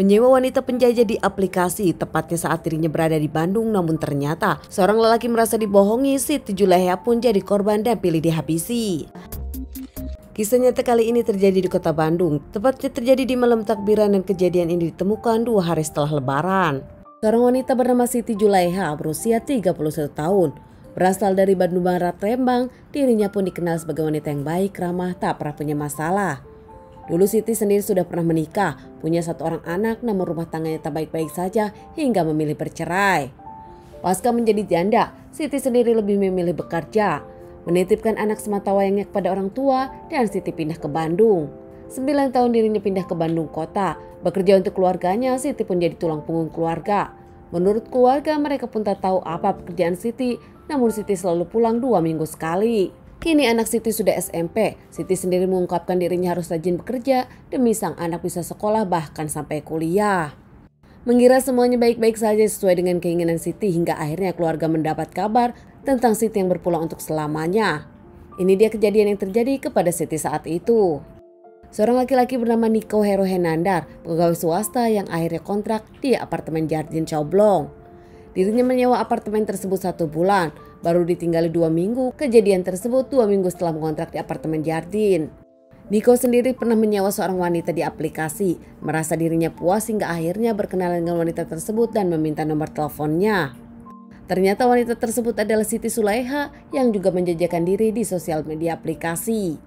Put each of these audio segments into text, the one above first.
Menyewa wanita penjajah di aplikasi, tepatnya saat dirinya berada di Bandung, namun ternyata seorang lelaki merasa dibohongi. Siti Julaiha pun jadi korban dan pilih dihabisi. Kisah nyata kali ini terjadi di kota Bandung, tepatnya terjadi di malam takbiran, dan kejadian ini ditemukan 2 hari setelah Lebaran. Seorang wanita bernama Siti Julaiha berusia 31 tahun, berasal dari Bandung Barat, Lembang. Dirinya pun dikenal sebagai wanita yang baik, ramah, tak pernah punya masalah. Dulu Siti sendiri sudah pernah menikah, punya 1 orang anak, namun rumah tangganya tak baik-baik saja hingga memilih bercerai. Pasca menjadi janda, Siti sendiri lebih memilih bekerja, menitipkan anak semata wayangnya kepada orang tua, dan Siti pindah ke Bandung. 9 tahun dirinya pindah ke Bandung kota, bekerja untuk keluarganya. Siti pun jadi tulang punggung keluarga. Menurut keluarga, mereka pun tak tahu apa pekerjaan Siti, namun Siti selalu pulang 2 minggu sekali. Kini anak Siti sudah SMP. Siti sendiri mengungkapkan dirinya harus rajin bekerja demi sang anak bisa sekolah bahkan sampai kuliah. Mengira semuanya baik-baik saja sesuai dengan keinginan Siti, hingga akhirnya keluarga mendapat kabar tentang Siti yang berpulang untuk selamanya. Ini dia kejadian yang terjadi kepada Siti saat itu. Seorang laki-laki bernama Niko Herohenandar, pegawai swasta yang akhirnya kontrak di apartemen Jardin Coblong. Dirinya menyewa apartemen tersebut 1 bulan, baru ditinggali 2 minggu. Kejadian tersebut 2 minggu setelah mengontrak di apartemen Jardin. Niko sendiri pernah menyewa seorang wanita di aplikasi, merasa dirinya puas hingga akhirnya berkenalan dengan wanita tersebut dan meminta nomor teleponnya. Ternyata wanita tersebut adalah Siti Julaiha yang juga menjajakan diri di sosial media aplikasi.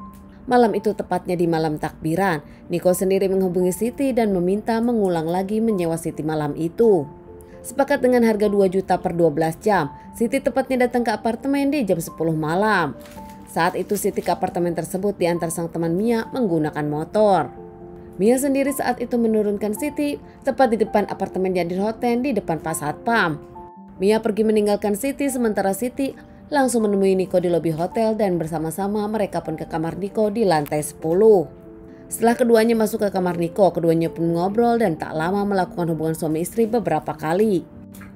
Malam itu, tepatnya di malam takbiran, Niko sendiri menghubungi Siti dan meminta mengulang lagi menyewa Siti malam itu. Sepakat dengan harga 2 juta per 12 jam, Siti tepatnya datang ke apartemen di jam 10 malam. Saat itu Siti ke apartemen tersebut diantar sang teman Mia menggunakan motor. Mia sendiri saat itu menurunkan Siti tepat di depan apartemen Jardin Hotel di depan pas satpam. Mia pergi meninggalkan Siti, sementara Siti langsung menemui Niko di lobi hotel dan bersama-sama mereka pun ke kamar Niko di lantai 10. Setelah keduanya masuk ke kamar Niko, keduanya pun ngobrol dan tak lama melakukan hubungan suami istri beberapa kali.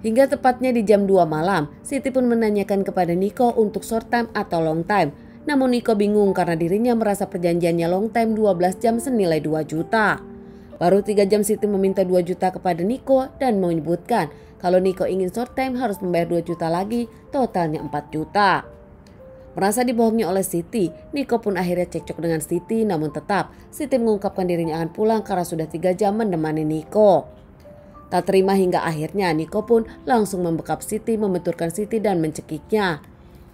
Hingga tepatnya di jam 2 malam, Siti pun menanyakan kepada Niko untuk short time atau long time. Namun Niko bingung karena dirinya merasa perjanjiannya long time 12 jam senilai 2 juta. Baru 3 jam Siti meminta 2 juta kepada Niko dan menyebutkan kalau Niko ingin short time harus membayar 2 juta lagi, totalnya 4 juta. Merasa dibohongi oleh Siti, Niko pun akhirnya cekcok dengan Siti, namun tetap Siti mengungkapkan dirinya akan pulang karena sudah 3 jam menemani Niko. Tak terima hingga akhirnya Niko pun langsung membekap Siti, membenturkan Siti dan mencekiknya.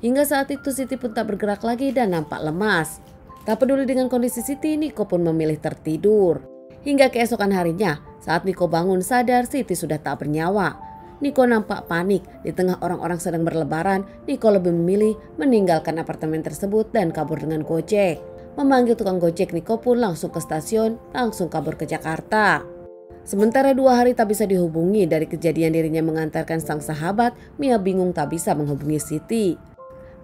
Hingga saat itu Siti pun tak bergerak lagi dan nampak lemas. Tak peduli dengan kondisi Siti, Niko pun memilih tertidur. Hingga keesokan harinya, saat Niko bangun sadar Siti sudah tak bernyawa. Niko nampak panik. Di tengah orang-orang sedang berlebaran, Niko lebih memilih meninggalkan apartemen tersebut dan kabur dengan Gojek. Memanggil tukang Gojek, Niko pun langsung ke stasiun, langsung kabur ke Jakarta. Sementara 2 hari tak bisa dihubungi dari kejadian dirinya mengantarkan sang sahabat, Mia bingung tak bisa menghubungi Siti.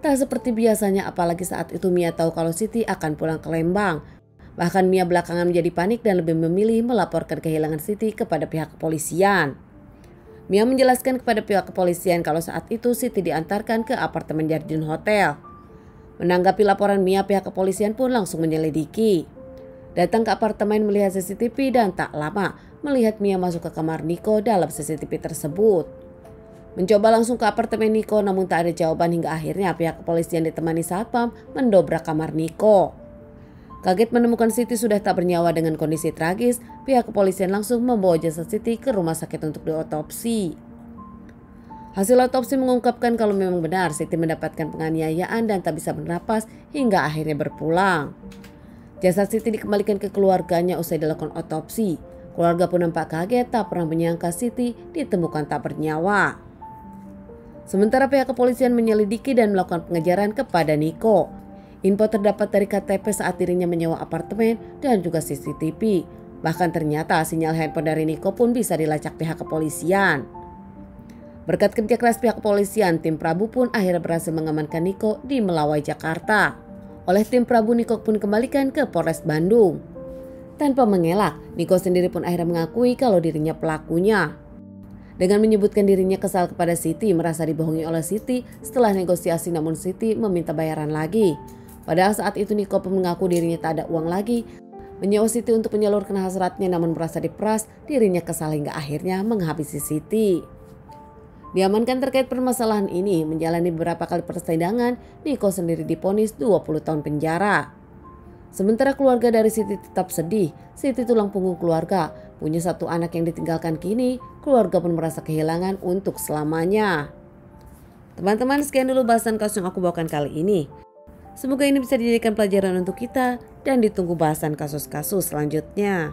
Tak seperti biasanya, apalagi saat itu Mia tahu kalau Siti akan pulang ke Lembang. Bahkan Mia belakangan menjadi panik dan lebih memilih melaporkan kehilangan Siti kepada pihak kepolisian. Mia menjelaskan kepada pihak kepolisian kalau saat itu Siti diantarkan ke apartemen Jardin Hotel. Menanggapi laporan Mia, pihak kepolisian pun langsung menyelidiki. Datang ke apartemen melihat CCTV dan tak lama melihat Mia masuk ke kamar Niko dalam CCTV tersebut. Mencoba langsung ke apartemen Niko namun tak ada jawaban hingga akhirnya pihak kepolisian ditemani satpam mendobrak kamar Niko. Kaget menemukan Siti sudah tak bernyawa dengan kondisi tragis, pihak kepolisian langsung membawa jasad Siti ke rumah sakit untuk diotopsi. Hasil otopsi mengungkapkan kalau memang benar Siti mendapatkan penganiayaan dan tak bisa bernapas hingga akhirnya berpulang. Jasad Siti dikembalikan ke keluarganya usai dilakukan otopsi. Keluarga pun nampak kaget, tak pernah menyangka Siti ditemukan tak bernyawa. Sementara pihak kepolisian menyelidiki dan melakukan pengejaran kepada Niko. Info terdapat dari KTP saat dirinya menyewa apartemen dan juga CCTV. Bahkan ternyata sinyal handphone dari Niko pun bisa dilacak pihak kepolisian. Berkat kerja keras pihak kepolisian, tim Prabu pun akhirnya berhasil mengamankan Niko di Melawai, Jakarta. Oleh tim Prabu, Niko pun kembalikan ke Polres Bandung. Tanpa mengelak, Niko sendiri pun akhirnya mengakui kalau dirinya pelakunya. Dengan menyebutkan dirinya kesal kepada Siti, merasa dibohongi oleh Siti setelah negosiasi, namun Siti meminta bayaran lagi. Padahal saat itu Niko pun mengaku dirinya tak ada uang lagi. Menyewa Siti untuk menyalurkan hasratnya namun merasa diperas, dirinya kesal hingga akhirnya menghabisi Siti. Diamankan terkait permasalahan ini, menjalani beberapa kali persidangan, Niko sendiri divonis 20 tahun penjara. Sementara keluarga dari Siti tetap sedih, Siti tulang punggung keluarga, punya satu anak yang ditinggalkan kini, keluarga pun merasa kehilangan untuk selamanya. Teman-teman, sekian dulu bahasan kasus yang aku bawakan kali ini. Semoga ini bisa dijadikan pelajaran untuk kita dan ditunggu bahasan kasus-kasus selanjutnya.